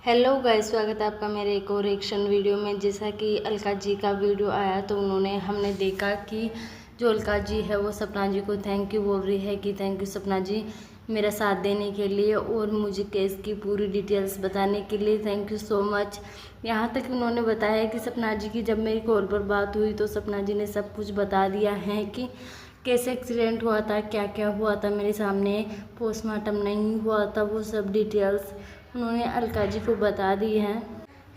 Hello guys, स्वागत है आपका मेरे एक और रिएक्शन वीडियो में। जैसा कि अलका जी का वीडियो आया तो हमने देखा कि जो अलका जी है वो सपना जी को थैंक यू बोल रही है कि थैंक यू सपना जी मेरा साथ देने के लिए और मुझे केस की पूरी डिटेल्स बताने के लिए थैंक यू सो मच। यहाँ तक उन्होंने बताया कि सपना जी की जब मेरी कॉल पर बात हुई तो सपना जी ने सब कुछ बता दिया है कि कैसे एक्सीडेंट हुआ था, क्या क्या हुआ था, मेरे सामने पोस्टमार्टम नहीं हुआ था, वो सब डिटेल्स उन्होंने अलका जी को बता दी है।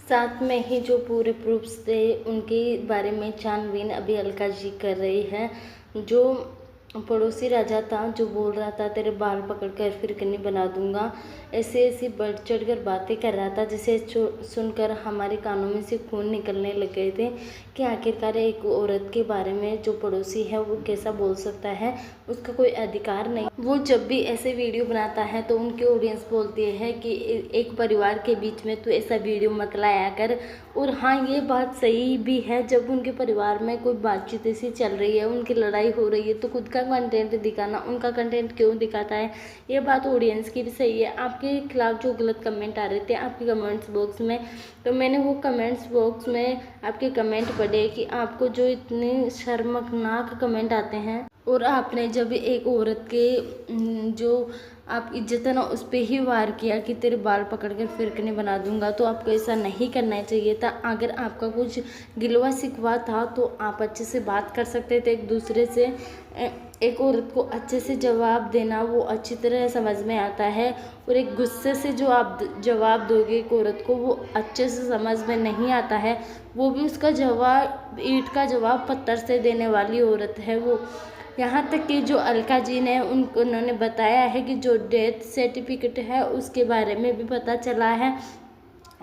साथ में ही जो पूरे प्रूफ्स थे उनके बारे में छानबीन अभी अलका जी कर रही है। जो पड़ोसी राजा था जो बोल रहा था तेरे बाल पकड़कर फिर कन्नी बना दूंगा, ऐसे ऐसी बढ़ चढ़ कर बातें कर रहा था जिसे सुनकर हमारे कानों में से खून निकलने लग गए थे कि आखिरकार एक औरत के बारे में जो पड़ोसी है वो कैसा बोल सकता है, उसका कोई अधिकार नहीं। वो जब भी ऐसे वीडियो बनाता है तो उनकी ऑडियंस बोलती है कि एक परिवार के बीच में तो ऐसा वीडियो मत लाया कर। और हाँ, ये बात सही भी है, जब उनके परिवार में कोई बातचीत ऐसी चल रही है, उनकी लड़ाई हो रही है तो खुद का कंटेंट दिखाना, उनका कंटेंट क्यों दिखाता है। ये बात ऑडियंस की भी सही है। आपके खिलाफ जो गलत कमेंट आ रहे थे आपके कमेंट्स बॉक्स में, तो मैंने वो कमेंट्स बॉक्स में आपके कमेंट पढ़े कि आपको जो इतने शर्मनाक कमेंट आते हैं और आपने जब एक औरत के जो आप इज्जत है ना उस पर ही वार किया कि तेरे बाल पकड़ कर फिरकने बना दूंगा, तो आपको ऐसा नहीं करना चाहिए था। अगर आपका कुछ गिलवा शिकवा था तो आप अच्छे से बात कर सकते थे एक दूसरे से। एक औरत को अच्छे से जवाब देना वो अच्छी तरह समझ में आता है, और एक गुस्से से जो आप जवाब दोगे एक औरत को वो अच्छे से समझ में नहीं आता है। वो भी उसका जवाब ईंट का जवाब पत्थर से देने वाली औरत है वो। यहाँ तक कि जो अलका जी ने उन्होंने बताया है कि जो डेथ सर्टिफिकेट है उसके बारे में भी पता चला है।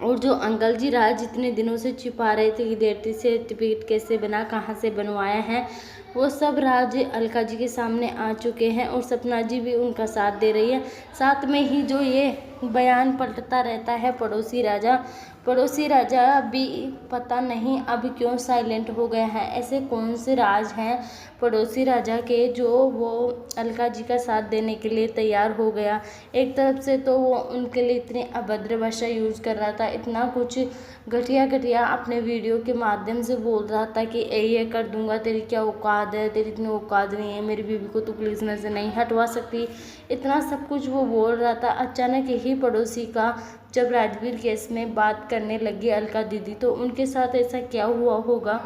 और जो अंकल जी राज जितने दिनों से छिपा रहे थे कि डेथ सर्टिफिकेट कैसे बना, कहाँ से बनवाया है, वो सब राज अलका जी के सामने आ चुके हैं और सपना जी भी उनका साथ दे रही है। साथ में ही जो ये बयान पलटता रहता है पड़ोसी राजा भी पता नहीं अब क्यों साइलेंट हो गए हैं। ऐसे कौन से राज हैं पड़ोसी राजा के जो वो अलका जी का साथ देने के लिए तैयार हो गया। एक तरफ से तो वो उनके लिए इतनी अभद्र भाषा यूज़ कर रहा था, इतना कुछ घटिया अपने वीडियो के माध्यम से बोल रहा था कि ये कर दूंगा, तेरी क्या औकात है, तेरी इतनी औकात नहीं है, मेरी बीवी को तो पुलिस में से नहीं हटवा सकती, इतना सब कुछ वो बोल रहा था। अचानक ही पड़ोसी का जब राजवीर केस में बात करने लगी अलका दीदी, तो उनके साथ ऐसा क्या हुआ होगा।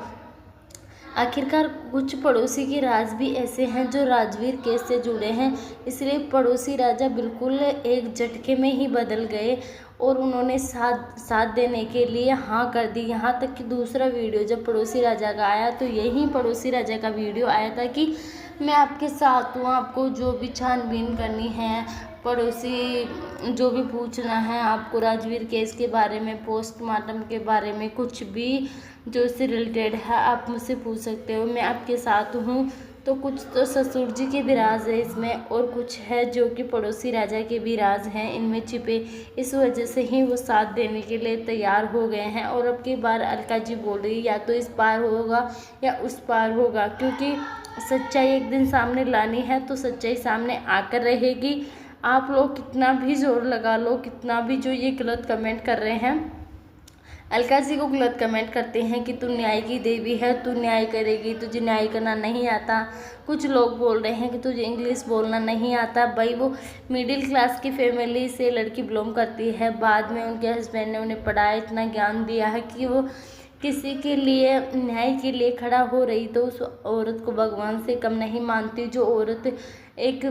आखिरकार कुछ पड़ोसी के राज भी ऐसे हैं जो राजवीर केस से जुड़े हैं, इसलिए पड़ोसी राजा बिल्कुल एक झटके में ही बदल गए और उन्होंने साथ देने के लिए हाँ कर दी। यहाँ तक कि दूसरा वीडियो जब पड़ोसी राजा का आया तो यही पड़ोसी राजा का वीडियो आया था कि मैं आपके साथ हूँ, आपको जो भी छानबीन करनी है, पड़ोसी जो भी पूछना है आपको राजवीर केस के बारे में, पोस्टमार्टम के बारे में, कुछ भी जो इससे रिलेटेड है आप मुझसे पूछ सकते हो, मैं आपके साथ हूँ। तो कुछ तो ससुर जी के भी राज है इसमें और कुछ है जो कि पड़ोसी राजा के भी राज हैं इनमें छिपे। इस वजह से ही वो साथ देने के लिए तैयार हो गए हैं। और अब की बार अलका जी बोल रही या तो इस पार होगा या उस पार होगा, क्योंकि सच्चाई एक दिन सामने लानी है तो सच्चाई सामने आकर रहेगी। आप लोग कितना भी जोर लगा लो, कितना भी जो ये गलत कमेंट कर रहे हैं अलका जी को गलत कमेंट करते हैं कि तू न्याय की देवी है, तू न्याय करेगी, तुझे न्याय करना नहीं आता। कुछ लोग बोल रहे हैं कि तुझे इंग्लिश बोलना नहीं आता। भाई वो मिडिल क्लास की फैमिली से लड़की बिलोंग करती है, बाद में उनके हस्बैंड ने उन्हें पढ़ाया, इतना ज्ञान दिया है कि वो किसी के लिए न्याय के लिए खड़ा हो रही तो उस औरत को भगवान से कम नहीं मानती। जो औरत एक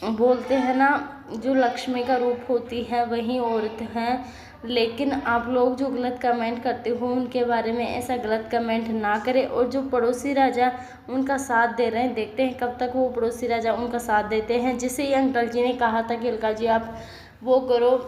बोलते हैं ना जो लक्ष्मी का रूप होती है वही औरत है। लेकिन आप लोग जो गलत कमेंट करते हो उनके बारे में ऐसा गलत कमेंट ना करें। और जो पड़ोसी राजा उनका साथ दे रहे हैं, देखते हैं कब तक वो पड़ोसी राजा उनका साथ देते हैं। जैसे ये अंकल जी ने कहा था कि अलका जी आप वो करो,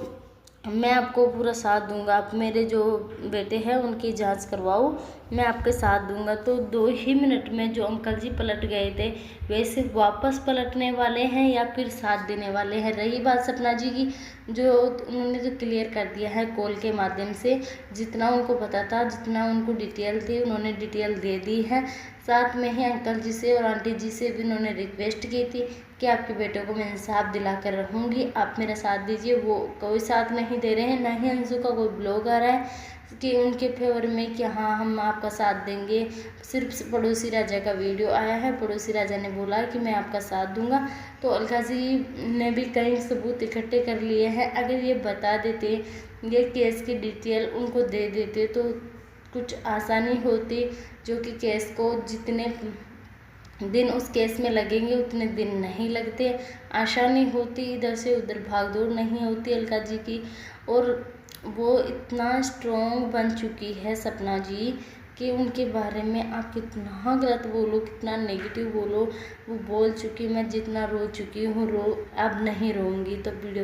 मैं आपको पूरा साथ दूंगा, आप मेरे जो बेटे हैं उनकी जांच करवाओ, मैं आपके साथ दूंगा। तो 2 ही मिनट में जो अंकल जी पलट गए थे, वैसे वापस पलटने वाले हैं या फिर साथ देने वाले हैं। रही बात सपना जी की, जो उन्होंने जो क्लियर कर दिया है कॉल के माध्यम से, जितना उनको पता था, जितना उनको डिटेल थी, उन्होंने डिटेल दे दी है। साथ में ही अंकल जी से और आंटी जी से भी उन्होंने रिक्वेस्ट की थी कि आपके बेटे को मैं इंसाफ दिला कर रहूँगी, आप मेरा साथ दीजिए। वो कोई साथ नहीं दे रहे हैं, ना ही अंशु का कोई ब्लॉग आ रहा है कि उनके फेवर में कि हाँ हम आपका साथ देंगे। सिर्फ पड़ोसी राजा का वीडियो आया है, पड़ोसी राजा ने बोला कि मैं आपका साथ दूंगा। तो अलका जी ने भी कई सबूत इकट्ठे कर लिए हैं। अगर ये बता देते, ये केस की डिटेल उनको दे देते तो कुछ आसानी होती, जो कि केस को जितने दिन उस केस में लगेंगे उतने दिन नहीं लगते, आसानी होती, इधर से उधर भागदौड़ नहीं होती अलका जी की। और वो इतना स्ट्रॉन्ग बन चुकी है सपना जी कि उनके बारे में आप कितना गलत बोलो, कितना नेगेटिव बोलो, वो बोल चुकी। मैं जितना रो चुकी हूँ, अब नहीं रोऊंगी। तो वीडियो